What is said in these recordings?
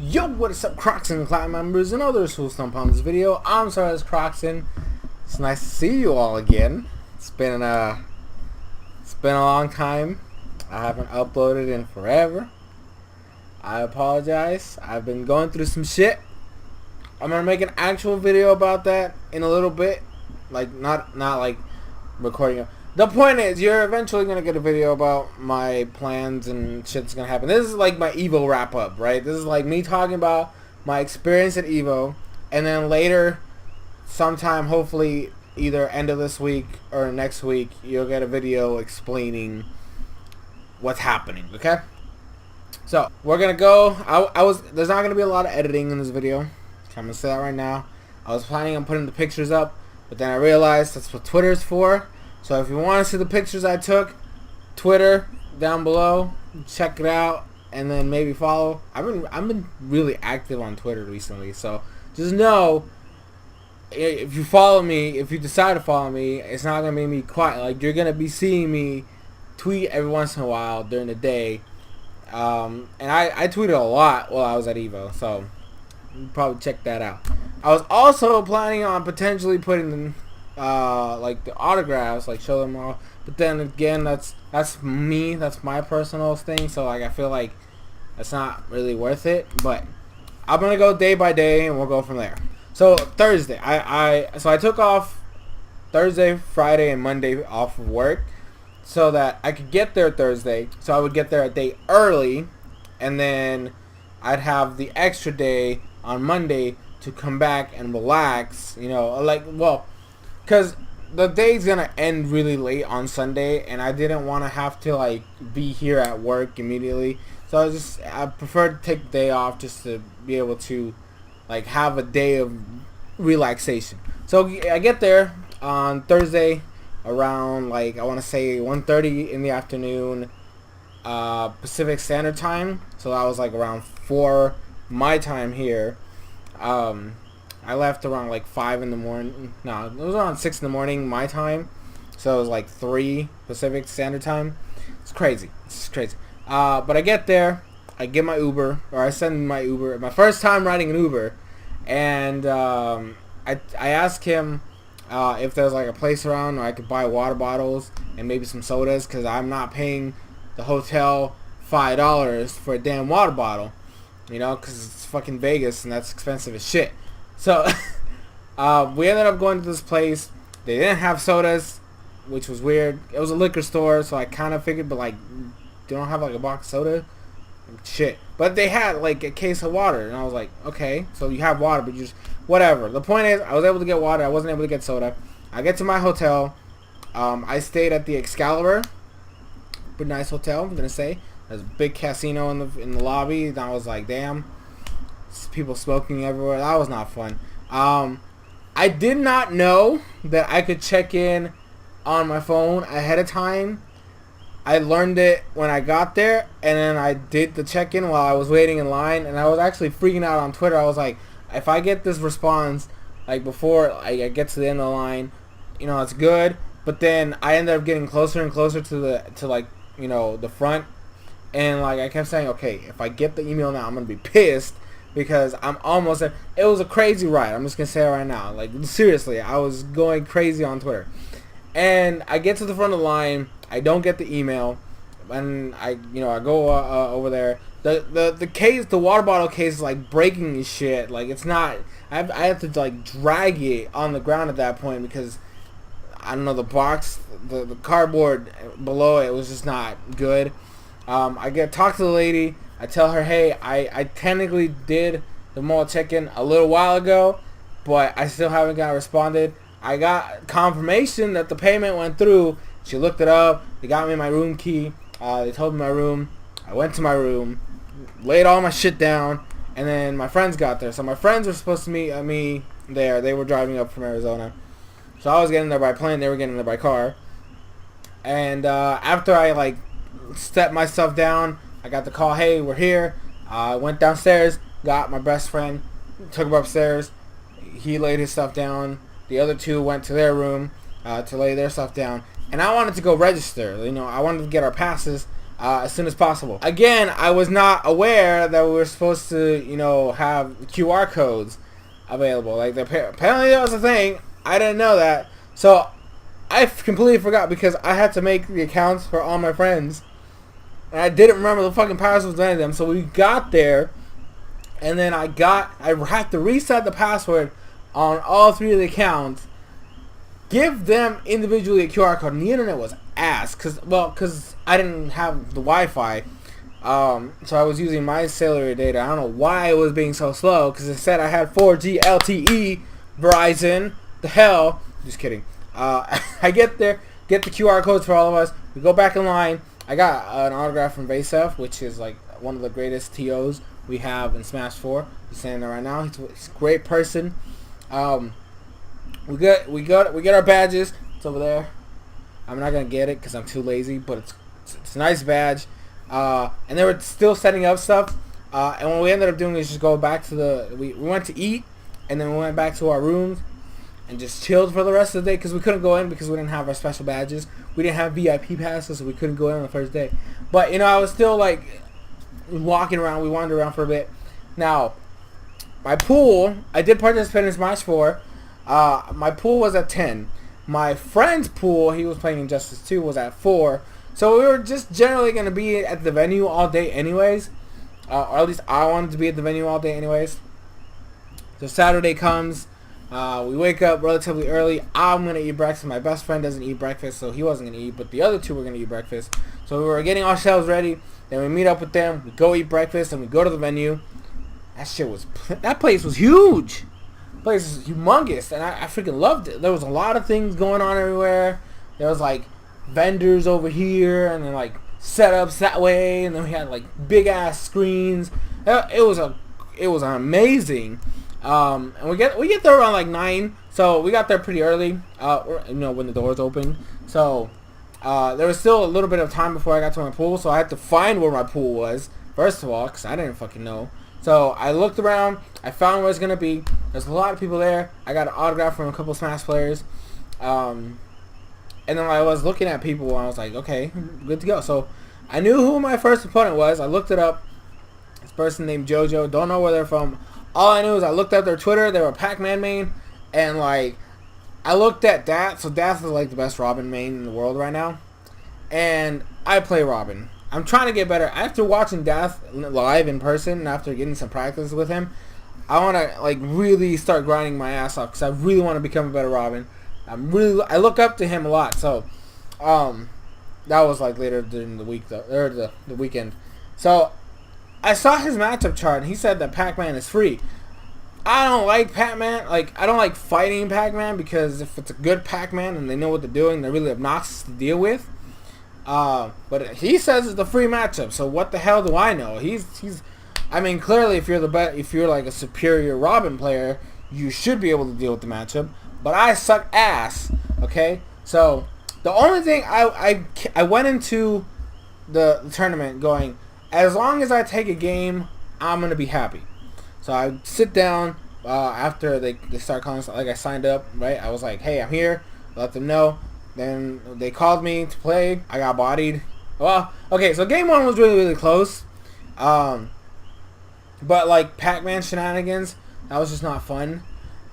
Yo, what is up, Crockxen clan members and others who stump on this video? I'm SoresanCrockxen. It's nice to see you all again. It's been a long time. I haven't uploaded in forever. I apologize. I've been going through some shit. I'm gonna make an actual video about that in a little bit. Like not like recording it. The point is, you're eventually gonna get a video about my plans and shit that's gonna happen. This is like my EVO wrap up, right? This is like me talking about my experience at EVO, and then later, sometime, hopefully either end of this week or next week, you'll get a video explaining what's happening. Okay? So we're gonna go. There's not gonna be a lot of editing in this video. I'm gonna say that right now. I was planning on putting the pictures up, but then I realized that's what Twitter's for. So if you want to see the pictures I took, Twitter down below, check it out, and then maybe follow. I've been really active on Twitter recently, so just know if you follow me, if you decide to follow me, it's not gonna be me quiet. Like, you're gonna be seeing me tweet every once in a while during the day, and I tweeted a lot while I was at EVO, so you probably check that out. I was also planning on potentially putting like the autographs, like show them all, but then again, that's me, that's my personal thing, so like I feel like that's not really worth it. But I'm gonna go day by day and we'll go from there. So Thursday, I took off Thursday, Friday, and Monday off of work so that I could get there Thursday, so I would get there a day early, and then I'd have the extra day on Monday to come back and relax, you know, like, well, because the day's gonna end really late on Sunday, and I didn't want to have to like be here at work immediately. So I preferred to take the day off just to be able to like have a day of relaxation. So I get there on Thursday around, like, I want to say 1:30 in the afternoon, Pacific Standard Time. So that was like around 4 my time here. I left around like 5 in the morning. No, it was around 6 in the morning my time. So it was like 3 Pacific Standard Time. It's crazy. It's crazy. But I get there. I get my Uber, or I send my Uber. My first time riding an Uber. And I asked him if there's like a place around where I could buy water bottles and maybe some sodas, because I'm not paying the hotel $5 for a damn water bottle. You know, because it's fucking Vegas and that's expensive as shit. So we ended up going to this place. They didn't have sodas, which was weird. It was a liquor store, so I kind of figured, but like, they don't have like a box of soda? Shit. But they had like a case of water, and I was like, okay, so you have water, but you just, whatever. The point is, I was able to get water. I wasn't able to get soda. I get to my hotel. I stayed at the Excalibur. Pretty nice hotel, I'm gonna say. There's a big casino in the lobby, and I was like, damn. People smoking everywhere. That was not fun. I did not know that I could check in on my phone ahead of time. I learned it when I got there, and then I did the check-in while I was waiting in line, and I was actually freaking out on Twitter. I was like, if I get this response like before I get to the end of the line, you know, it's good. But then I ended up getting closer and closer to like, you know, the front, and like I kept saying, okay, if I get the email now, I'm gonna be pissed. Because I'm almost there. It was a crazy ride. I'm just going to say it right now. Like, seriously, I was going crazy on Twitter. And I get to the front of the line. I don't get the email. And I go over there. The case, the water bottle case is like breaking and shit. Like, it's not, I have to like drag it on the ground at that point because, I don't know, the box, the cardboard below it was just not good. I talk to the lady. I tell her, hey, I technically did the mall check-in a little while ago, but I still haven't got responded. I got confirmation that the payment went through. She looked it up. They got me my room key. They told me my room. I went to my room, laid all my shit down, and then my friends got there. So my friends were supposed to meet me there. They were driving up from Arizona. So I was getting there by plane. They were getting there by car. And after I like stepped my stuff down, I got the call, hey, we're here. I went downstairs, got my best friend, took him upstairs. He laid his stuff down. The other two went to their room to lay their stuff down. And I wanted to go register. You know, I wanted to get our passes. as soon as possible. Again, I was not aware that we were supposed to, you know, have QR codes available. Like, apparently that was a thing. I didn't know that. So I completely forgot because I had to make the accounts for all my friends. And I didn't remember the fucking passwords of any of them. So we got there. And then I had to reset the password on all 3 of the accounts. Give them individually a QR code. And the internet was ass. Because I didn't have the Wi-Fi. So I was using my cellular data. I don't know why it was being so slow. Because it said I had 4G LTE Verizon. The hell. Just kidding. I get there. Get the QR codes for all of us. We go back in line. I got an autograph from Vasef, which is like one of the greatest TOs we have in Smash 4. He's standing there right now. He's a great person. We get our badges. It's over there. I'm not gonna get it because I'm too lazy, but it's a nice badge. And they were still setting up stuff. And what we ended up doing is just go back to we went to eat, and then we went back to our rooms and just chilled for the rest of the day because we couldn't go in because we didn't have our special badges. We didn't have VIP passes, so we couldn't go in on the first day. But, you know, I was still, like, walking around. We wandered around for a bit. Now, my pool, I did participate in Smash 4. My pool was at 10. My friend's pool, he was playing Injustice 2, was at 4. So we were just generally going to be at the venue all day anyways. Or at least I wanted to be at the venue all day anyways. So Saturday comes. We wake up relatively early. I'm going to eat breakfast. My best friend doesn't eat breakfast, so he wasn't going to eat. But the other 2 were going to eat breakfast. So we were getting ourselves ready. Then we meet up with them. We go eat breakfast, and we go to the venue. That place was huge. The place was humongous, and I freaking loved it. There was a lot of things going on everywhere. There was, like, vendors over here, and then, like, setups that way. And then we had, like, big-ass screens. It was amazing. And we get there around like 9, so we got there pretty early, you know, when the doors opened. So there was still a little bit of time before I got to my pool, so I had to find where my pool was first of all, because I didn't fucking know. So I looked around, I found where it's gonna be. There's a lot of people there. I got an autograph from a couple Smash players, and then I was looking at people and I was like, okay, good to go. So I knew who my first opponent was. I looked it up. This person named JoJo. Don't know where they're from. All I knew is I looked up their Twitter. They were a Pac-Man main. And, like, I looked at Dath. So Dath is, like, the best Robin main in the world right now. And I play Robin. I'm trying to get better. After watching Dath live in person and after getting some practice with him, I want to, like, really start grinding my ass off because I really want to become a better Robin. I look up to him a lot. So, that was, like, later during the week, though, or the weekend. So, I saw his matchup chart, and he said that Pac-Man is free. I don't like Pac-Man. Like, I don't like fighting Pac-Man because if it's a good Pac-Man and they know what they're doing, they're really obnoxious to deal with. But he says it's a free matchup, so what the hell do I know? I mean, clearly, if you're like a superior Robin player, you should be able to deal with the matchup. But I suck ass. Okay, so the only thing I went into the tournament going, as long as I take a game, I'm going to be happy. So I sit down after they start calling, like I signed up, right? I was like, hey, I'm here. Let them know. Then they called me to play. I got bodied. Well, okay, so game 1 was really, really close. But like Pac-Man shenanigans, that was just not fun.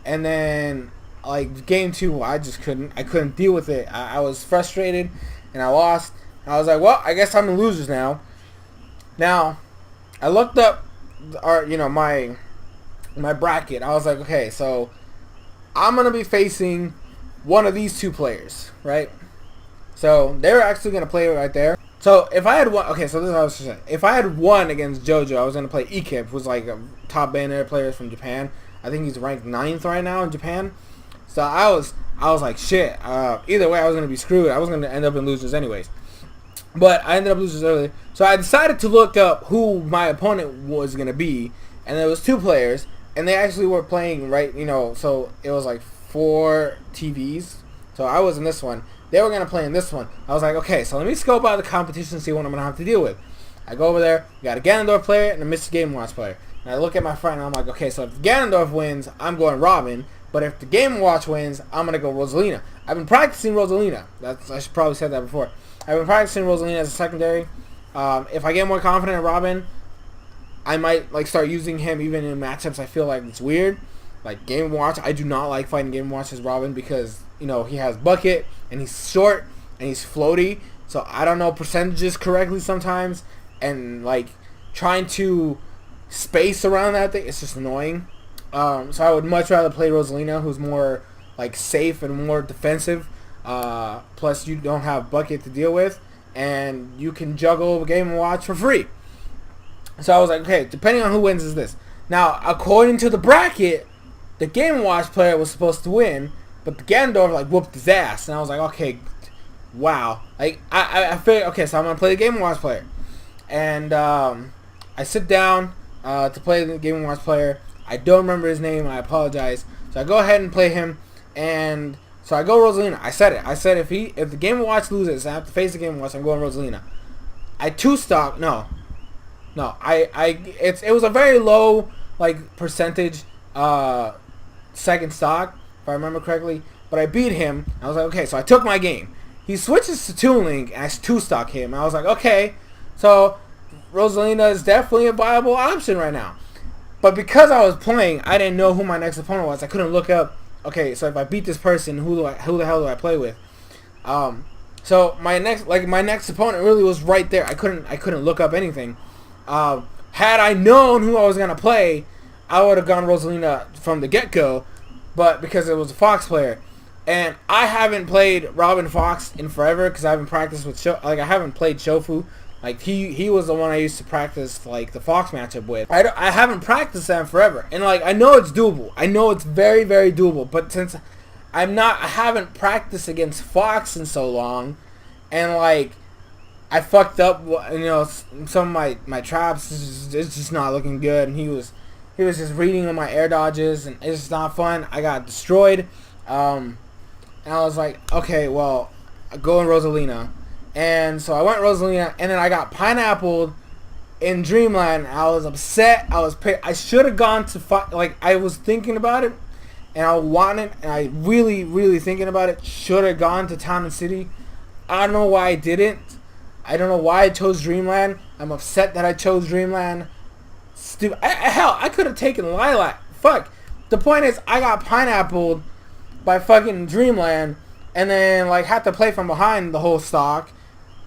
And then like game 2, I couldn't deal with it. I was frustrated and I lost. And I was like, well, I guess I'm the losers now. Now, I looked up my bracket. I was like, okay, so I'm going to be facing one of these 2 players, right? So they're actually going to play right there. So if I had won, okay, so this is what I was saying. If I had won against JoJo, I was going to play Ikip, who's like a top Bayonetta player from Japan. I think he's ranked 9th right now in Japan. So I was like, shit. Either way, I was going to be screwed. I was going to end up in losers anyways. But I ended up losing early. So I decided to look up who my opponent was going to be. And there was 2 players. And they actually were playing, right, so it was like 4 TVs. So I was in this one. They were going to play in this one. I was like, okay, so let me scope out the competition and see what I'm going to have to deal with. I go over there. We got a Ganondorf player and a Mr. Game & Watch player. And I look at my friend and I'm like, okay, so if Ganondorf wins, I'm going Robin. But if the Game & Watch wins, I'm going to go Rosalina. I've been practicing Rosalina. I should probably said that before. I've been practicing Rosalina as a secondary. If I get more confident in Robin, I might like start using him even in matchups I feel like it's weird. Like Game & Watch, I do not like fighting Game & Watch as Robin because, you know, he has bucket and he's short and he's floaty. So I don't know percentages correctly sometimes, and like trying to space around that thing, it's just annoying. So I would much rather play Rosalina, who's more like safe and more defensive. Plus you don't have bucket to deal with, and you can juggle Game & Watch for free. So I was like, okay, depending on who wins is this. Now, according to the bracket, the Game & Watch player was supposed to win, but the Ganondorf like whooped his ass, and I was like, okay, wow. Like I figured, okay, so I'm gonna play the Game & Watch player, and I sit down to play the Game & Watch player. I don't remember his name. I apologize. So I go ahead and play him, and so I go Rosalina. I said it. I said if the Game & Watch loses, I have to face the Game & Watch. I'm going Rosalina. I two-stock. No. It was a very low like percentage second stock, if I remember correctly. But I beat him. I was like, okay, so I took my game. He switches to Toon Link, and I two-stock him. I was like, okay, so Rosalina is definitely a viable option right now. But because I was playing, I didn't know who my next opponent was. I couldn't look up, okay, so if I beat this person, who the hell do I play with? So my next opponent really was right there. I couldn't look up anything. Had I known who I was gonna play, I would have gone Rosalina from the get-go. But because it was a Fox player, and I haven't played Robin Fox in forever because I haven't practiced with I haven't played Shofu. Like he was the one I used to practice like the Fox matchup with. I haven't practiced that in forever, and like I know it's doable. I know it's very, very doable. But since I haven't practiced against Fox in so long, and like I fucked up, you know, some of my traps. It's just not looking good, and he was just reading on my air dodges, and it's just not fun. I got destroyed, and I was like, okay, well, go in Rosalina. And so I went Rosalina, and then I got pineappled in Dreamland. I was upset. I was pissed. I should have gone to like I was thinking about it, and I wanted, and I really, really thinking about it. Should have gone to Town and City. I don't know why I didn't. I don't know why I chose Dreamland. I'm upset that I chose Dreamland. Stupid. Hell, I could have taken Lilac. Fuck. The point is, I got pineappled by fucking Dreamland, and then like had to play from behind the whole stock.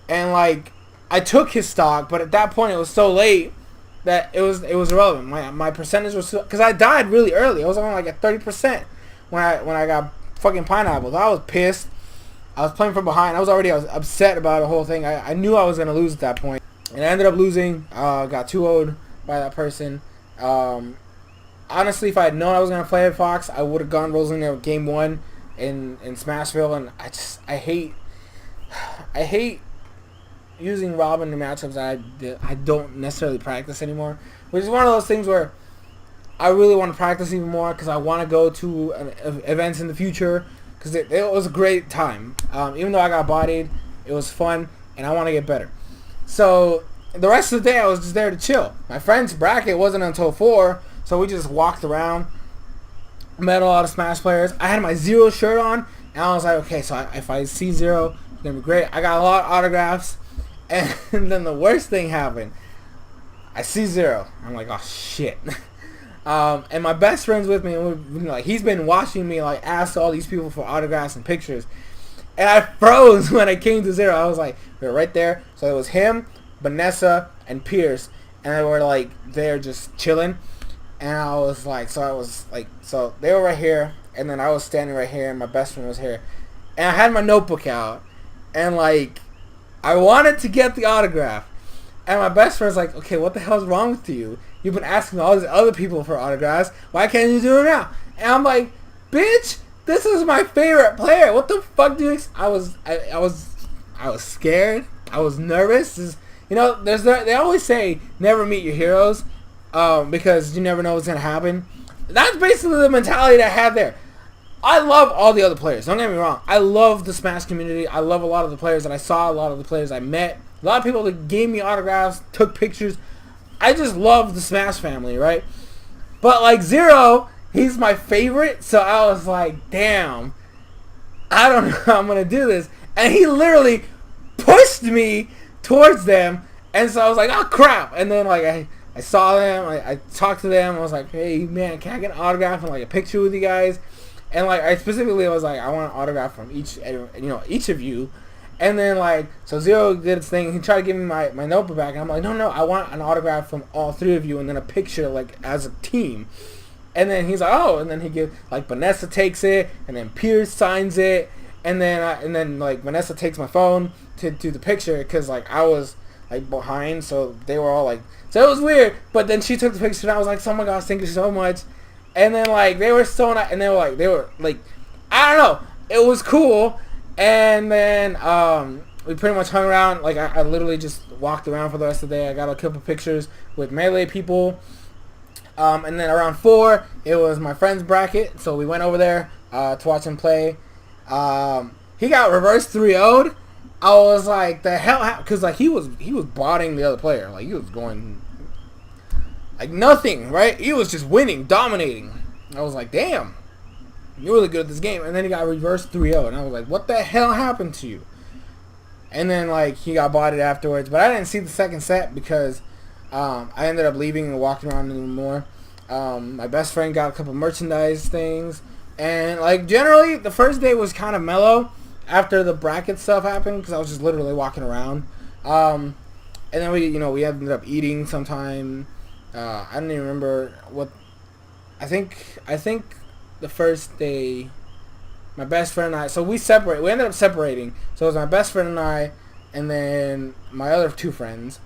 And like I took his stock, but at that point it was so late that it was irrelevant. My percentage was because I died really early. I was only like at 30% when I got fucking pineappled. I was pissed. I was playing from behind. I was upset about the whole thing. I knew I was gonna lose at that point, and I ended up losing. Got 2-0'd by that person. Honestly, if I had known I was gonna play at Fox, I would have gone Rosalina game 1 in Smashville, and I hate using Robin in matchups that I don't necessarily practice anymore, which is one of those things where I really want to practice even more because I want to go to events in the future because it was a great time. Even though I got bodied, it was fun, and I want to get better. So the rest of the day I was just there to chill. My friend's bracket wasn't until 4, so we just walked around, met a lot of Smash players. I had my Zero shirt on, and I was like, okay, so if I see Zero, it's going to be great. I got a lot of autographs. And then the worst thing happened. I see Zero. I'm like, oh shit. And my best friend's with me, and like he's been watching me like ask all these people for autographs and pictures. And I froze when I came to Zero. I was like, we were right there. So it was him, Vanessa, and Pierce, and they were like there just chilling. And I was like, so they were right here, and then I was standing right here, and my best friend was here, and I had my notebook out, and like I wanted to get the autograph, and my best friend's like, okay, what the hell's wrong with you? You've been asking all these other people for autographs. Why can't you do it now? And I'm like, bitch, this is my favorite player. What the fuck do you? I was scared. I was nervous. You know, they always say never meet your heroes, because you never know what's gonna happen. That's basically the mentality that I had there. I love all the other players. Don't get me wrong. I love the Smash community. I love a lot of the players that I saw, a lot of the players I met, a lot of people that gave me autographs, took pictures. I just love the Smash family, right? But like Zero, he's my favorite, so I was like, damn, I don't know how I'm going to do this. And he literally pushed me towards them, And so I was like, oh crap! And then like I saw them, I talked to them. I was like, hey man, can I get an autograph and like a picture with you guys? And like I specifically was like, I want an autograph from each of you. And then like so Zero did his thing. He tried to give me my notebook back, and I'm like, no, I want an autograph from all three of you, and then a picture like as a team. And then he's like, oh, and then he gives like Vanessa takes it, and then Pierce signs it, and then like Vanessa takes my phone to do the picture because like I was like behind, so they were all like, so it was weird. But then she took the picture, and I was like, oh my gosh, thank you so much. And then like they were so nice, and they were like, I don't know, it was cool. And then we pretty much hung around. Like I literally just walked around for the rest of the day. I got a couple pictures with Melee people. And then around 4, it was my friend's bracket, so we went over there to watch him play. He got reverse 3-0'd. I was like, the hell, because like he was botting the other player, like he was going like nothing, right? He was just winning, dominating. I was like, damn, you're really good at this game. And then he got reverse 3-0, and I was like, what the hell happened to you? And then like he got botted afterwards, but I didn't see the second set because I ended up leaving and walking around anymore. My best friend got a couple merchandise things, and like generally the first day was kind of mellow after the bracket stuff happened because I was just literally walking around. And then we ended up eating sometime. I don't even remember what. I think the first day, my best friend and I. So we ended up separating. So it was my best friend and I, and then my other two friends.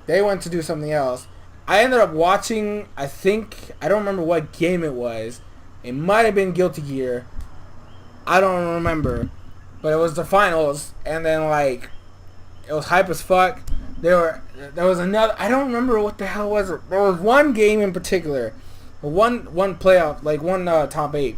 They went to do something else. I ended up watching, I don't remember what game it was. It might have been Guilty Gear. I don't remember. But it was the finals, and then like it was hype as fuck. There was another, I don't remember what the hell was it. There was one game in particular. One playoff, like one top 8.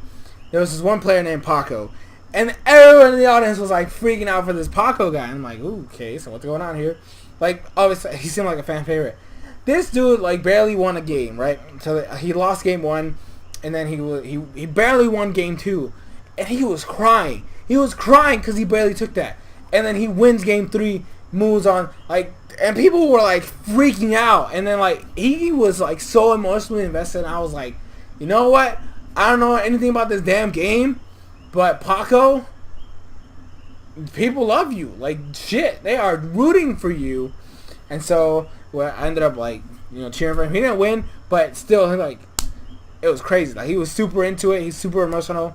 There was this one player named Paco. And everyone in the audience was like freaking out for this Paco guy. And I'm like, ooh, okay, so what's going on here? Like, obviously, he seemed like a fan favorite. This dude, like, barely won a game, right? So he lost game 1, and then he barely won game 2. And he was crying. He was crying because he barely took that. And then he wins game 3, moves on, like, and people were, like, freaking out. And then, like, he was, like, so emotionally invested, and I was like, you know what? I don't know anything about this damn game, but Paco, people love you. Like, shit, they are rooting for you. And so I ended up, like, cheering for him. He didn't win, but still, like, it was crazy. Like, he was super into it. He's super emotional.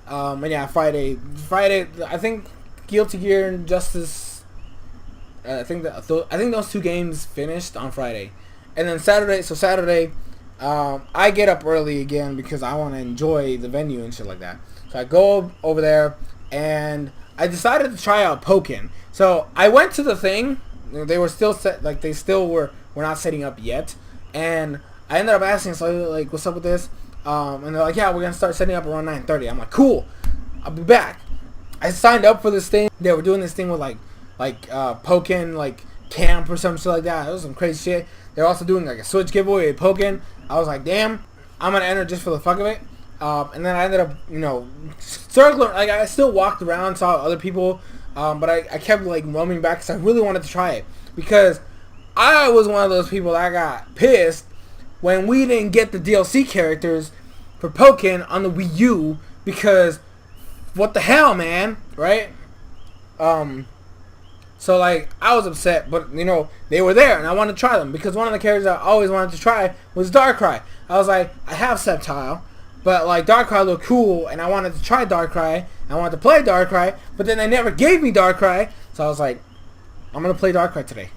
And yeah, Friday, I think Guilty Gear and Justice, I think those 2 games finished on Friday. And then Saturday, I get up early again because I want to enjoy the venue and shit like that. So I go over there, and I decided to try out Pokken. So I went to the thing. They were still set, like they still were not setting up yet. And I ended up asking, so like, what's up with this? And they're like, yeah, we're gonna start setting up around 9:30. I'm like, cool, I'll be back. I signed up for this thing. They were doing this thing with like Pokken like camp or some shit like that. It was some crazy shit. They're also doing like a Switch giveaway with Pokken. I was like, damn, I'm gonna enter just for the fuck of it. And then I ended up, circling. Like I still walked around, saw other people, but I kept like roaming back because I really wanted to try it because I was one of those people that got pissed when we didn't get the DLC characters for Pokken on the Wii U because what the hell, man, right? So like I was upset, but they were there and I wanted to try them because one of the characters I always wanted to try was Darkrai. I was like, I have Sceptile, but like Darkrai looked cool and I wanted to try Darkrai. I wanted to play Darkrai, but then they never gave me Darkrai, so I was like, I'm gonna play Darkrai today.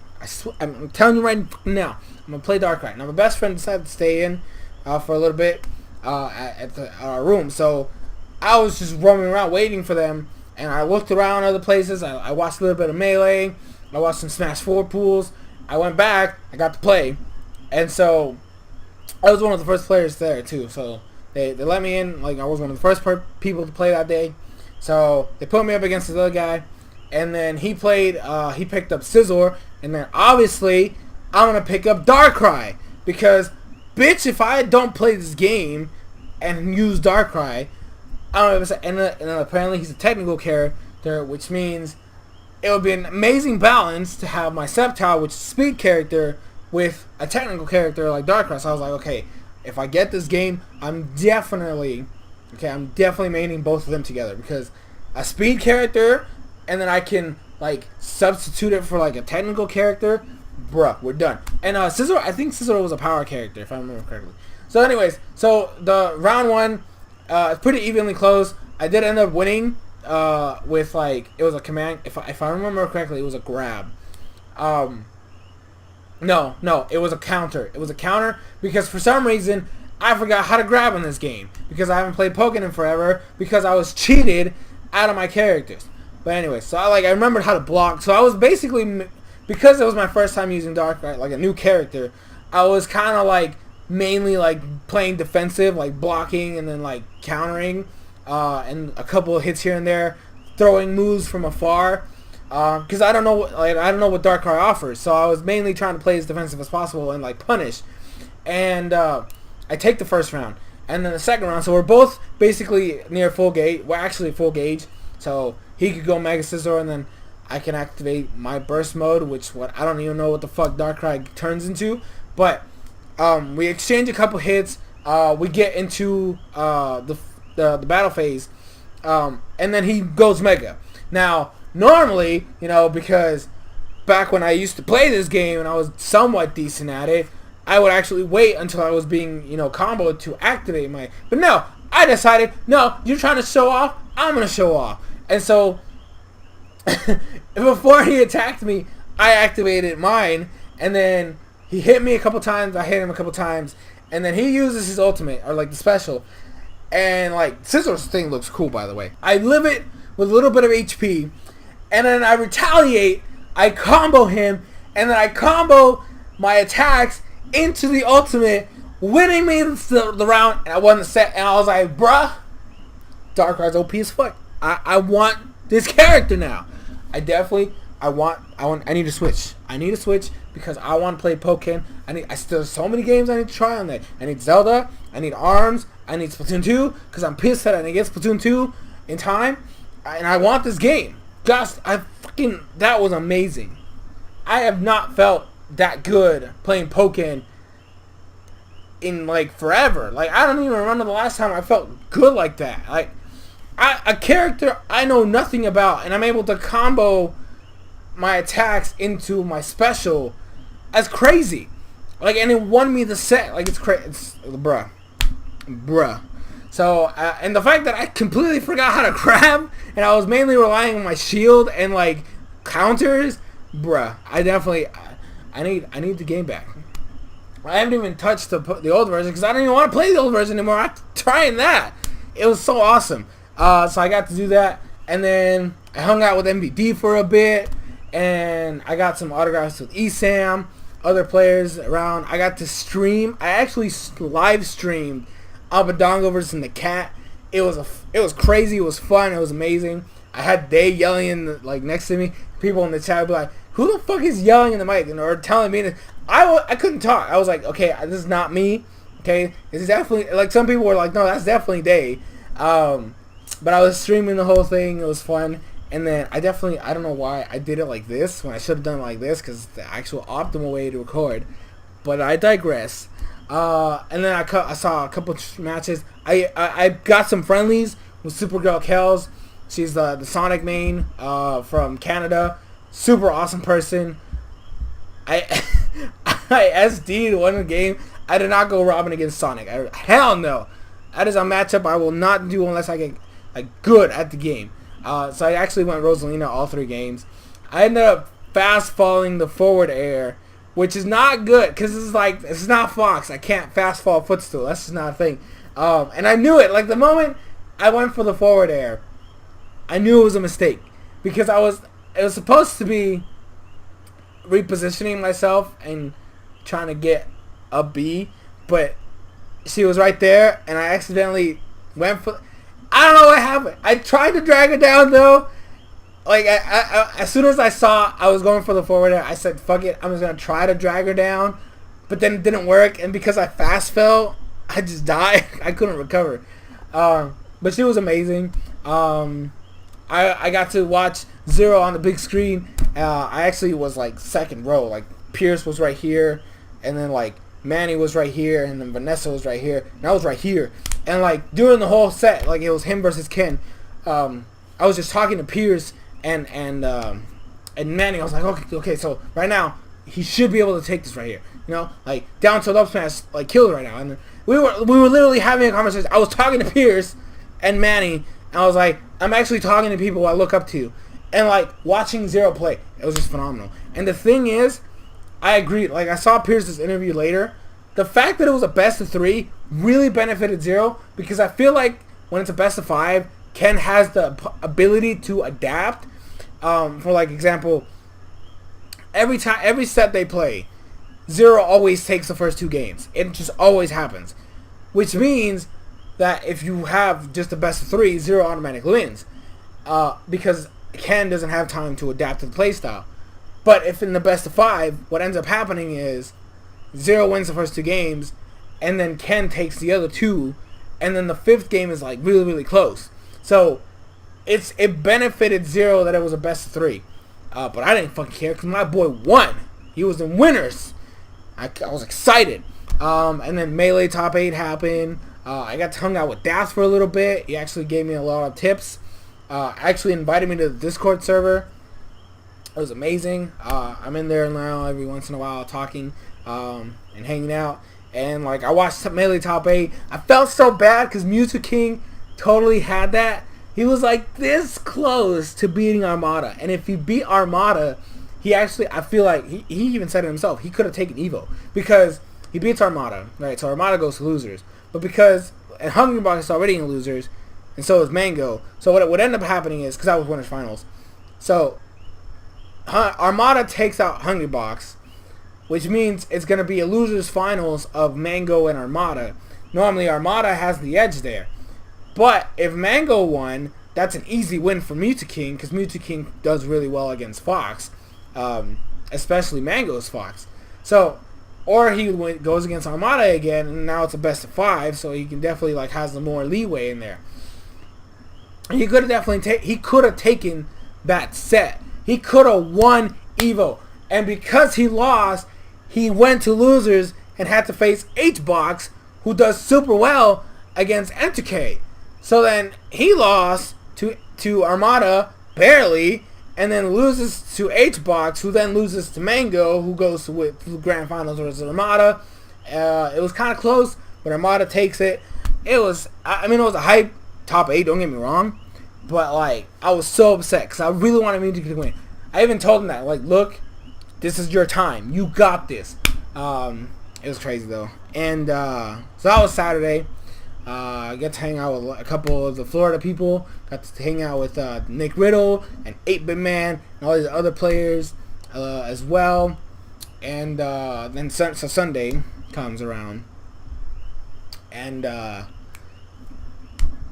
I'm telling you right now, I'm gonna play Darkrai. Now my best friend decided to stay in for a little bit at the room, so I was just roaming around waiting for them. And I looked around other places. I watched a little bit of Melee. I watched some Smash 4 pools. I went back. I got to play. And so I was one of the first players there too. So they let me in. Like I was one of the first people to play that day. So they put me up against this other guy. And then he played. He picked up Scizor. And then obviously I'm going to pick up Darkrai. Because, bitch, if I don't play this game and use Darkrai, I don't know, and then apparently he's a technical character, which means it would be an amazing balance to have my Sceptile, which is a speed character, with a technical character like Darkrai. So I was like, okay, if I get this game, I'm definitely maining both of them together, because a speed character and then I can like substitute it for like a technical character, bruh, we're done. And Scizor, I think Scizor was a power character if I remember correctly. So anyways, so the round one, it's pretty evenly close. I did end up winning with like, it was a command, if I remember correctly, it was a grab. No, it was a counter. It was a counter because for some reason I forgot how to grab in this game, because I haven't played Pokemon in forever, because I was cheated out of my characters. But anyway, so I remembered how to block. So I was basically, because it was my first time using Darkrai, like a new character, I was kind of like mainly like playing defensive, like blocking and then like countering, and a couple of hits here and there, throwing moves from afar. Because I don't know what Darkrai offers, so I was mainly trying to play as defensive as possible and like punish. And I take the first round, and then the second round. So we're both basically near full gauge. We're actually full gauge, so he could go Mega Scizor, and then I can activate my burst mode, which I don't even know what the fuck Darkrai turns into. But we exchange a couple hits. We get into the battle phase, and then he goes Mega. Now, normally, because back when I used to play this game and I was somewhat decent at it, I would actually wait until I was being, comboed to activate my... But no, I decided, no, you're trying to show off, I'm going to show off. And so, before he attacked me, I activated mine, and then he hit me a couple times, I hit him a couple times, and then he uses his ultimate, or like the special, and like, Scizor's thing looks cool, by the way. I live it with a little bit of HP, and then I retaliate, I combo him, and then I combo my attacks into the ultimate, winning me the round, and I won the set, and I was like, bruh, Darkrai's OP as fuck. I want this character now. I need to switch. I need to switch because I want to play Pokemon. I still have so many games I need to try on that. I need Zelda, I need ARMS, I need Splatoon 2, because I'm pissed that I didn't get Splatoon 2 in time, and I want this game. That was amazing. I have not felt that good playing Pokemon in like forever. Like, I don't even remember the last time I felt good like that. Like, a character I know nothing about, and I'm able to combo my attacks into my special. That's crazy. Like, and it won me the set. Like, it's crazy. Bruh. So, and the fact that I completely forgot how to grab, and I was mainly relying on my shield and like counters, bruh. I need the game back. I haven't even touched the old version because I don't even want to play the old version anymore. I'm trying that. It was so awesome. So I got to do that, and then I hung out with MVD for a bit, and I got some autographs with ESAM, other players around. I got to stream. I actually live streamed Abadongo versus the Cat. It was crazy. It was fun. It was amazing. I had Day yelling like next to me. People in the chat would be like, "Who the fuck is yelling in the mic?" or telling me to. I couldn't talk. I was like, okay, this is not me. Okay, this is definitely, like, some people were like, no, that's definitely Day. But I was streaming the whole thing. It was fun. And then I don't know why I did it like this when I should have done it like this, because it's the actual optimal way to record. But I digress. And then I saw a couple matches. I got some friendlies with Supergirl Kells. She's the Sonic main from Canada. Super awesome person. I SD'd one game. I did not go Robin against Sonic. Hell no. That is a matchup I will not do unless I get good at the game. So I actually went Rosalina all 3 games. I ended up fast falling the forward air, which is not good because it's not Fox. I can't fast fall footstool. That's just not a thing. And I knew it. Like, the moment I went for the forward air, I knew it was a mistake because it was supposed to be repositioning myself and trying to get a B, but she was right there, and I accidentally went for. I don't know what happened. I tried to drag her down though. Like, I as soon as I saw I was going for the forward air, I said, "Fuck it, I'm just gonna try to drag her down," but then it didn't work, and because I fast fell, I just died. I couldn't recover. But she was amazing. I got to watch Zero on the big screen. I actually was like second row. Like Pierce was right here, and then like Manny was right here, and then Vanessa was right here, and I was right here. And like during the whole set, like it was him versus Ken. I was just talking to Pierce and Manny. I was like, okay, so right now he should be able to take this right here. You know, like down to up smash, like killed right now. And we were literally having a conversation. I was talking to Pierce and Manny, and I was like, I'm actually talking to people I look up to, and like watching Zero play, it was just phenomenal. And the thing is, I agree. Like I saw Pierce's interview later. The fact that it was a best of 3 really benefited Zero, because I feel like when it's a best of 5, Ken has the ability to adapt. For like example, every set they play, Zero always takes the first 2 games. It just always happens, which means that if you have just the best of 3, Zero automatically wins, because Ken doesn't have time to adapt to the playstyle. But if in the best of 5, what ends up happening is Zero wins the first 2 games, and then Ken takes the other 2, and then the 5th game is like really, really close. So it benefited Zero that it was a best of 3. But I didn't fucking care because my boy won. He was the winners. I was excited. And then Melee top 8 happened. I got to hang out with Dath for a little bit. He actually gave me a lot of tips. Actually invited me to the Discord server. It was amazing. I'm in there now every once in a while talking and hanging out. And like I watched Melee top 8. I felt so bad because Mewtwo King totally had that. He was like this close to beating Armada. And if he beat Armada, he actually, I feel like, he even said it himself, he could have taken EVO. Because he beats Armada, right? So Armada goes to losers. But because, and Hungry Box is already in losers, and so is Mango. So what would end up happening is, because I was winners finals. So Armada takes out Hungry Box, which means it's going to be a losers finals of Mango and Armada. Normally Armada has the edge there. But if Mango won, that's an easy win for Mewtwo King, because Mewtwo King does really well against Fox, especially Mango's Fox. So, or he goes against Armada again, and now it's a best of 5, so he can definitely like has the more leeway in there. He could have definitely he could have taken that set. He could have won EVO, and because he lost, he went to losers and had to face H-Box, who does super well against MTK. So then he lost to Armada barely, and then loses to H-Box, who then loses to Mango, who goes to the Grand Finals versus Armada. It was kind of close, but Armada takes it. It was, I mean, it was a hype top 8, don't get me wrong, but like I was so upset because I really wanted Mewtwo to win. I even told him that, like, look, this is your time. You got this. It was crazy though. And so that was Saturday. I got to hang out with a couple of the Florida people. Got to hang out with Nick Riddle and 8-Bit Man and all these other players as well. And then so Sunday comes around, and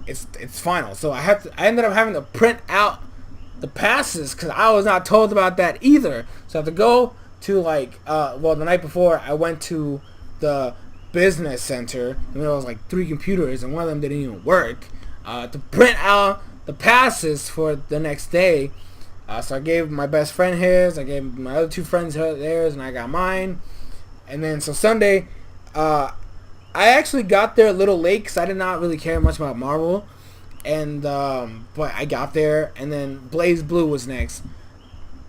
it's final. So I ended up having to print out the passes because I was not told about that either. So I have to go to like the night before I went to the business center, and there was like 3 computers, and one of them didn't even work, to print out the passes for the next day. So I gave my best friend his, I gave my other 2 friends theirs, and I got mine. And then so Sunday, I actually got there a little late because I did not really care much about Marvel, and but I got there, and then Blaze Blue was next.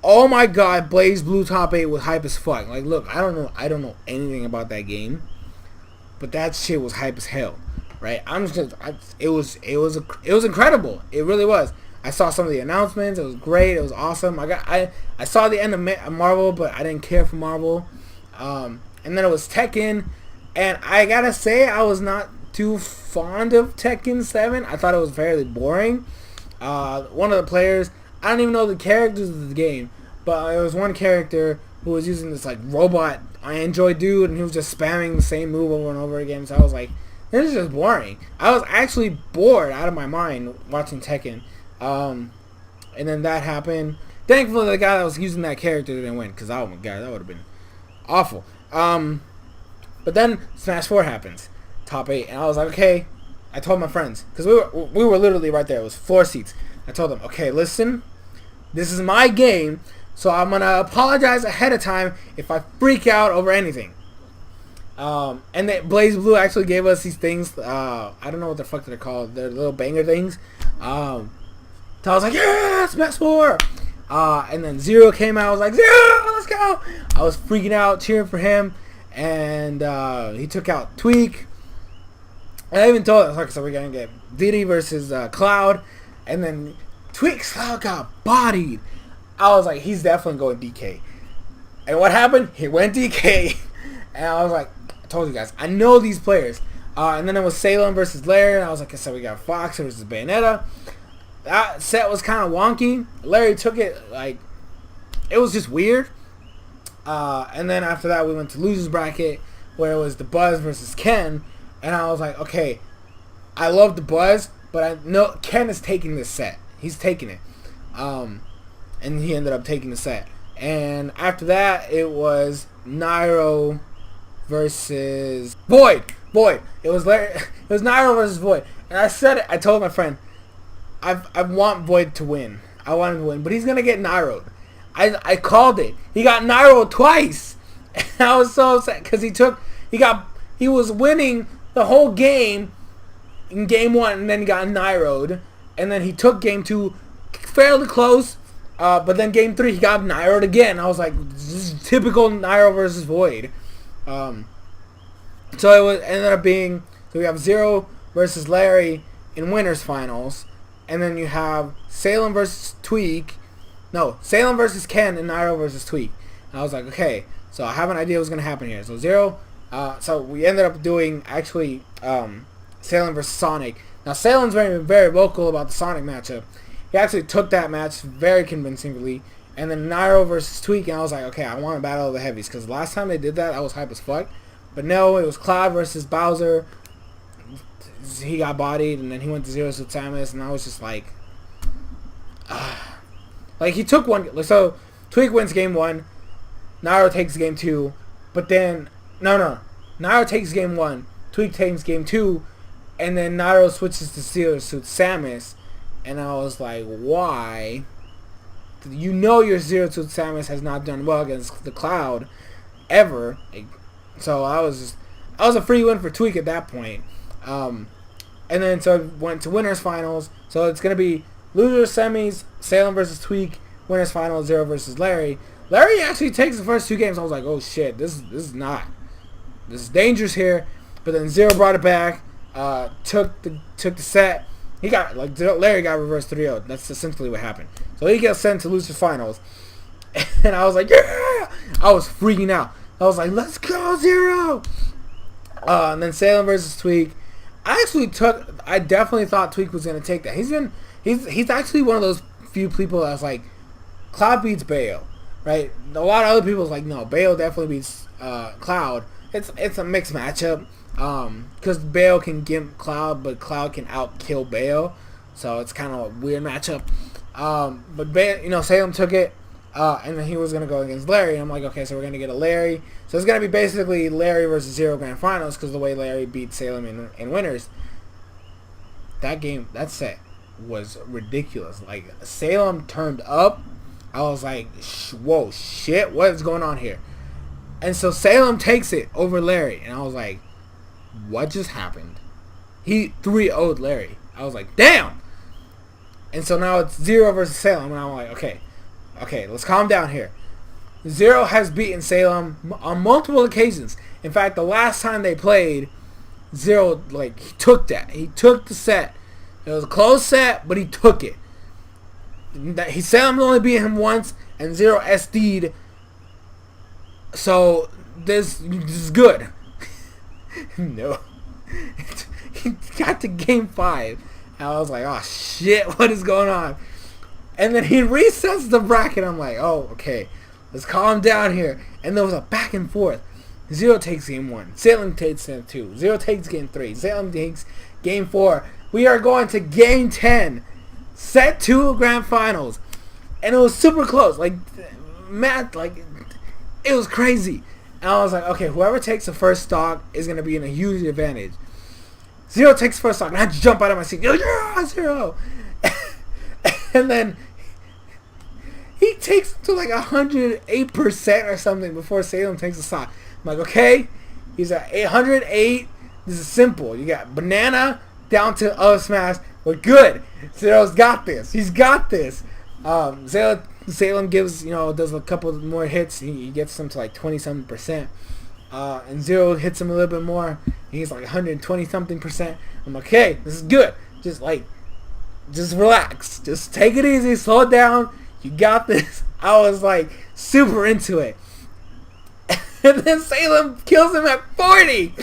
Oh my god, Blaze Blue top 8 was hype as fuck. Like, look, I don't know anything about that game, but that shit was hype as hell, right? It was incredible. It really was. I saw some of the announcements. It was great. It was awesome. I saw the end of Marvel, but I didn't care for Marvel. And then it was Tekken, and I gotta say I was not too fond of Tekken 7. I thought it was fairly boring. One of the players, I don't even know the characters of the game, but there was one character who was using this like robot Android dude, and he was just spamming the same move over and over again. So I was like, this is just boring. I was actually bored out of my mind watching Tekken. And then that happened. Thankfully, the guy that was using that character didn't win, because oh my god, that would have been awful. But then Smash 4 happens, top 8, and I was like, okay. I told my friends, because we were literally right there. It was 4 seats. I told him, okay, listen, this is my game, so I'm going to apologize ahead of time if I freak out over anything. And then Blaze Blue actually gave us these things. I don't know what the fuck they're called. They're little banger things. So I was like, yeah, Smash 4. And then Zero came out. I was like, Zero, let's go. I was freaking out, cheering for him. And he took out Tweak. And I even told him, so we're going to get Diddy versus Cloud. And then Tweak's Cloud got bodied. I was like, he's definitely going DK. And what happened? He went DK. And I was like, I told you guys, I know these players. And then it was Salem versus Larry. And I was like, so we got Fox versus Bayonetta. That set was kind of wonky. Larry took it like, it was just weird. And then after that, we went to Losers Bracket, where it was the Buzz versus Ken. And I was like, okay, I love the Buzz, but I know Ken is taking this set. He's taking it. And he ended up taking the set. And after that, it was Nairo versus Void. It was Nairo versus Void. And I said it. I told my friend, I want Void to win. I want him to win, but he's gonna get Nairo'd. I called it. He got Nairo twice. And I was so upset because he was winning the whole game in game 1, and then he got Nairo'd, and then he took game 2 fairly close. But then game 3 he got Nairo'd again. I was like, this is typical Nairo versus Void. So it ended up being, so we have Zero versus Larry in winners finals, and then you have Salem versus Tweak. No, Salem versus Ken and Nairo versus Tweak. And I was like, okay, so I have an idea what's gonna happen here. So Zero, so we ended up doing actually Salem versus Sonic. Now Salem's very very vocal about the Sonic matchup. He actually took that match very convincingly. And then Nairo versus Tweak, and I was like, okay, I want a battle of the heavies, because last time they did that, I was hype as fuck. But no, it was Cloud versus Bowser. He got bodied, and then he went to Zero with Samus, and I was just like, like he took one. So Tweak wins game 1, Nairo takes game 2, but then Nairo takes game 1, Tweak takes game 2, and then Nairo switches to Zero suit Samus, and I was like, why? You know your Zero suit Samus has not done well against the Cloud ever. So I was a free win for Tweak at that point. And then so it went to winners finals. So it's gonna be losers semis, Salem versus Tweak, winners finals, Zero versus Larry. Larry actually takes the first 2 games. I was like, oh shit, this is dangerous here. But then Zero brought it back, took the set. He got, like, Larry got reverse 3-0. That's essentially what happened. So he got sent to losers finals. And I was like, yeah! I was freaking out. I was like, let's go, Zero! And then Salem versus Tweak. I definitely thought Tweak was going to take that. He's actually one of those few people that's like, Cloud beats Bayo, right? A lot of other people's like, no, Bayo definitely beats Cloud. It's a mixed matchup. Because Bayo can get Cloud, but Cloud can out-kill Bayo. So it's kind of a weird matchup. But Bayo, Salem took it. And then he was going to go against Larry. And I'm like, okay, so we're going to get a Larry. So it's going to be basically Larry versus Zero Grand Finals, because the way Larry beat Salem in winners. That set was ridiculous. Like, Salem turned up. I was like, whoa, shit, what is going on here? And so Salem takes it over Larry. And I was like, what just happened? He 3-0'd Larry. I was like, damn! And so now it's Zero versus Salem. And I'm like, okay, let's calm down here. Zero has beaten Salem on multiple occasions. In fact, the last time they played, Zero, like, he took that. He took the set. It was a close set, but he took it. Salem only beat him once, and Zero SD'd. So, this is good. No. He got to game 5. And I was like, oh, shit, what is going on? And then he resets the bracket. I'm like, oh, okay. Let's calm down here. And there was a back and forth. Zero takes game 1. Salem takes game 2. Zero takes game 3. Salem takes game 4. We are going to game 10. Set 2 grand finals. And it was super close. Like, Matt, like, it was crazy. And I was like, okay, whoever takes the first stock is going to be in a huge advantage. Zero takes first stock. And I had to jump out of my seat. Yeah, Zero! And then he takes to like 108% or something before Salem takes a shot. I'm like, okay, he's at 108. This is simple. You got banana down to up smash. We're good. Zero's got this. He's got this. Salem gives, does a couple more hits. He gets him to like 20-something%. And Zero hits him a little bit more. He's like 120-something%. I'm like, okay, this is good. Just relax. Just take it easy. Slow it down. You got this. I was like super into it. And then Salem kills him at 40.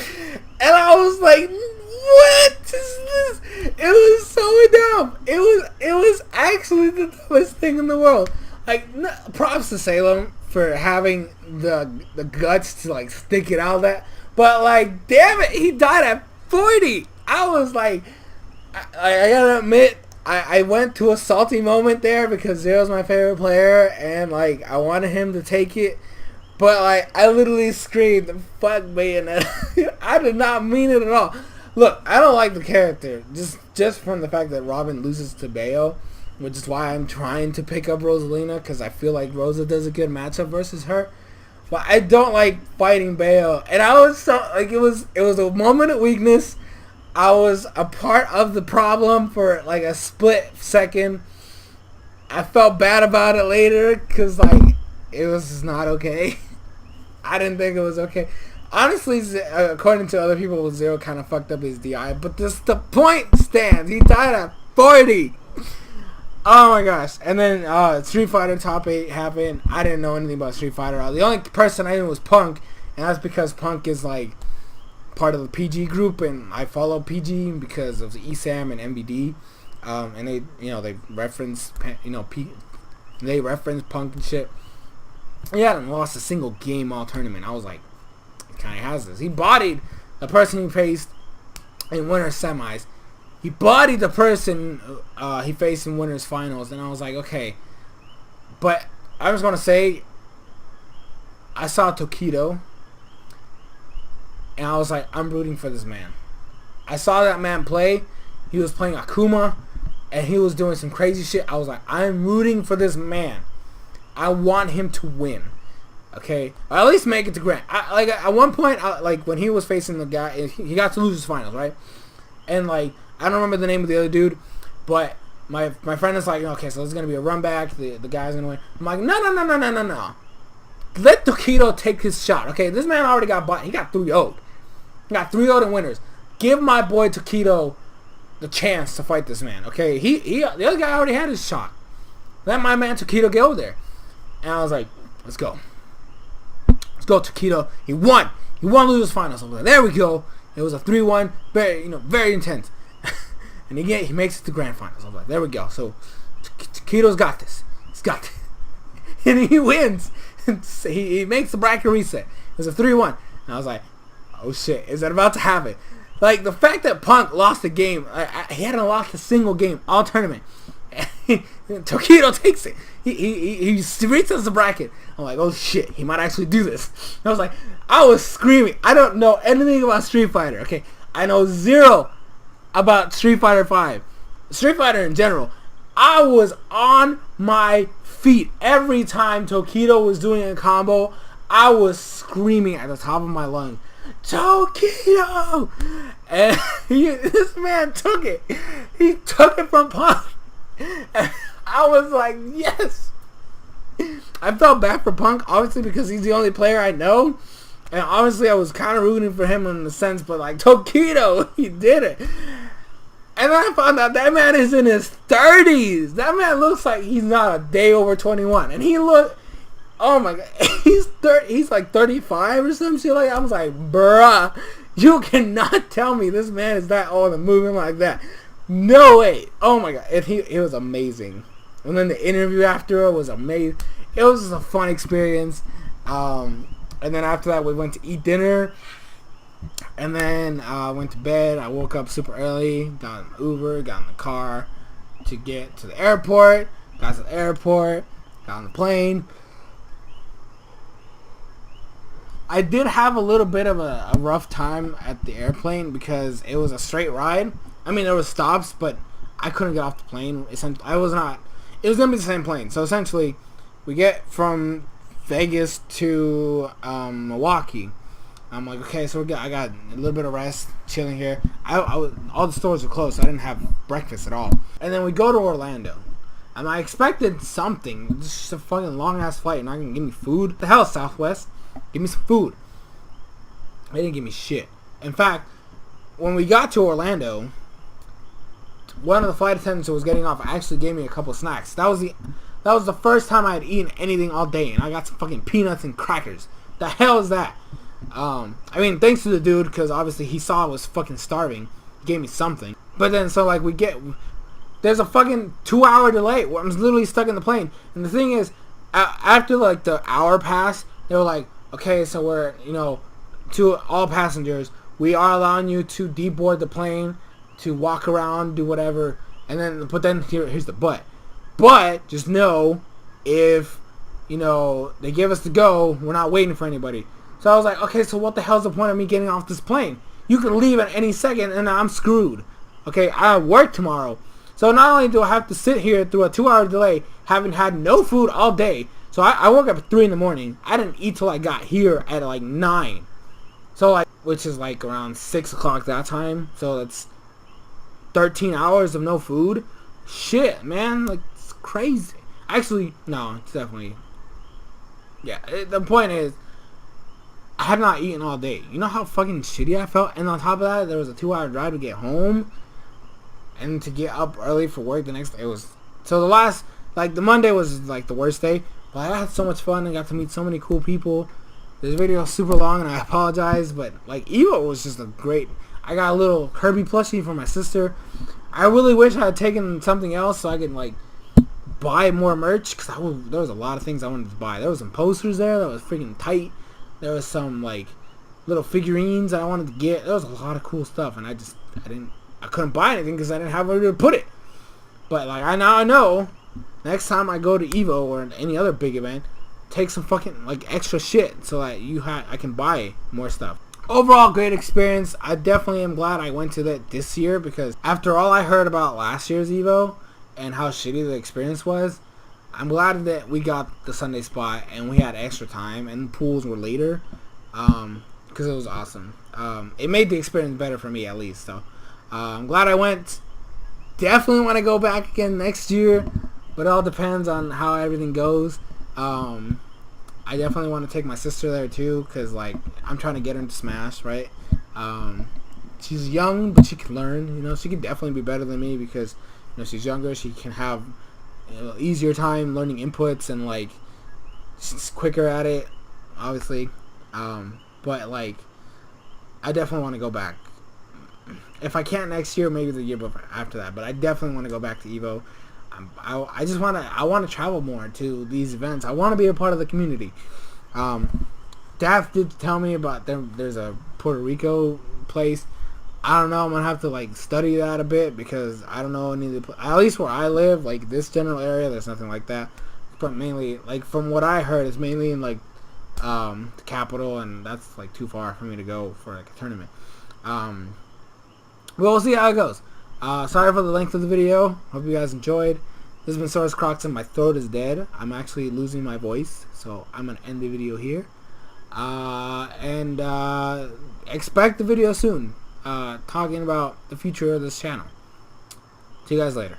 And I was like, what is this? It was so dumb. It was actually the dumbest thing in the world. Like, props to Salem for having the guts to like stick it out that. But like, damn it, he died at 40. I was like, I gotta admit, I went to a salty moment there because Zero's my favorite player and like I wanted him to take it. But like, I literally screamed, fuck Bayonetta. I did not mean it at all. Look, I don't like the character. Just from the fact that Robin loses to Bayo, which is why I'm trying to pick up Rosalina, because I feel like Rosa does a good matchup versus her. But I don't like fighting Bayo. And I was so, like, it was a moment of weakness. I was a part of the problem for like a split second. I felt bad about it later, because like, it was just not okay. I didn't think it was okay. Honestly, according to other people, Zero kind of fucked up his DI, but the point stands. He died at 40. Oh my gosh. And then Street Fighter Top 8 happened. I didn't know anything about Street Fighter. The only person I knew was Punk, and that's because Punk is like part of the PG group, and I follow PG because of the ESAM and MBD. And they reference they reference Punk and shit. He hadn't lost a single game all tournament. I was like, he kind of has this. He bodied the person he faced in winners semis. He bodied the person he faced in winners finals. And I was like, okay. But I was going to say, I saw Tokido. And I was like, I'm rooting for this man. I saw that man play. He was playing Akuma. And he was doing some crazy shit. I was like, I'm rooting for this man. I want him to win, okay? Or at least make it to Grand. Like at one point, like when he was facing the guy, he got to lose his finals, right? And like I don't remember the name of the other dude, but my friend is like, okay, so it's gonna be a run back. The guy's gonna win. I'm like, no. Let Tokido take his shot, okay? This man already got bought. He got 3-0'd. He got 3-0'd in winners. Give my boy Tokido the chance to fight this man, okay? The other guy already had his shot. Let my man Tokido get over there. And I was like, let's go. Let's go, Tokido. He won. He won losers finals. I was like, there we go. It was a 3-1. Very intense. And again, he makes it to grand finals. I was like, there we go. So, Tokido's got this. He's got this. And he wins. He makes the bracket reset. It was a 3-1. And I was like, oh shit, is that about to happen? Like, the fact that Punk lost the game, he hadn't lost a single game all tournament. Tokido takes it. He resets the bracket. I'm like, oh shit, he might actually do this. And I was screaming. I don't know anything about Street Fighter, okay? I know zero about Street Fighter 5. Street Fighter in general. I was on my feet every time Tokido was doing a combo. I was screaming at the top of my lungs, Tokido! And this man took it. He took it from Punk. And I was like, yes. I felt bad for Punk, obviously, because he's the only player I know. And honestly, I was kind of rooting for him in the sense, but like, Tokido, he did it. And then I found out that man is in his 30s. That man looks like he's not a day over 21. And he looked, oh my god, he's like 35 or some shit like that. I was like, bruh, you cannot tell me this man is that old and moving like that. No way. Oh my god, it was amazing. And then the interview after was amazing. It was just a fun experience. And then after that, we went to eat dinner. And then I went to bed. I woke up super early, got an Uber, got in the car to get to the airport. Got to the airport, got on the plane. I did have a little bit of a rough time at the airplane because it was a straight ride. I mean, there was stops, but I couldn't get off the plane. I was not. it was gonna be the same plane. So essentially, we get from Vegas to Milwaukee. I'm like, okay, so I got a little bit of rest, chilling here. All the stores were closed, so I didn't have breakfast at all. And then we go to Orlando. And I expected something. It's just a fucking long-ass flight. You're not going to give me food? What the hell, Southwest? Give me some food. They didn't give me shit. In fact, when we got to Orlando, one of the flight attendants who was getting off actually gave me a couple snacks. That was the first time I had eaten anything all day. And I got some fucking peanuts and crackers. The hell is that? I mean, thanks to the dude, because obviously he saw I was fucking starving. He gave me something. But then, so like, there's a fucking 2-hour delay where I'm literally stuck in the plane. And the thing is, after like the hour passed, they were like, okay, so we're, to all passengers, we are allowing you to deboard the plane, to walk around, do whatever. And then, but then here's the but. But just know, if, they give us the go, we're not waiting for anybody. So I was like, okay, so what the hell's the point of me getting off this plane? You can leave at any second and I'm screwed. Okay, I have work tomorrow. So not only do I have to sit here through a 2-hour delay, having had no food all day. So I woke up at 3 in the morning. I didn't eat till I got here at like 9. So like, which is like around 6 o'clock that time. So that's 13 hours of no food. Shit, man, like it's crazy. Actually, no, it's definitely, yeah. The point is, I had not eaten all day. You know how fucking shitty I felt? And on top of that, there was a 2-hour drive to get home. And to get up early for work the next day. So the Monday was like the worst day. But I had so much fun and got to meet so many cool people. This video is super long and I apologize. But like EVO was just I got a little Kirby plushie for my sister. I really wish I had taken something else so I could like buy more merch. Because there was a lot of things I wanted to buy. There was some posters there that was freaking tight. There was some like little figurines that I wanted to get. There was a lot of cool stuff, and I couldn't buy anything because I didn't have where to put it. But like I know, next time I go to EVO or any other big event, take some fucking like extra shit so that I can buy more stuff. Overall, great experience. I definitely am glad I went to that this year, because after all I heard about last year's EVO and how shitty the experience was, I'm glad that we got the Sunday spot and we had extra time and the pools were later, because it was awesome. It made the experience better for me at least. So I'm glad I went. Definitely want to go back again next year, but it all depends on how everything goes. I definitely want to take my sister there too, because like I'm trying to get her into Smash, right? She's young, but she can learn. She can definitely be better than me because she's younger. She can have easier time learning inputs, and like she's quicker at it, obviously. But like I definitely want to go back. If I can't next year, maybe the year after that. But I definitely want to go back to EVO. I want to travel more to these events. I want to be a part of the community. Daft did tell me about there's a Puerto Rico place. I don't know. I'm gonna have to like study that a bit, because I don't know any of the, at least where I live, like this general area, there's nothing like that. But mainly, like from what I heard, it's mainly in like the capital, and that's like too far for me to go for like a tournament. We'll see how it goes. Sorry for the length of the video. Hope you guys enjoyed. This has been SoresanCrockxen. My throat is dead. I'm actually losing my voice, so I'm gonna end the video here. And expect the video soon. Talking about the future of this channel. See you guys later.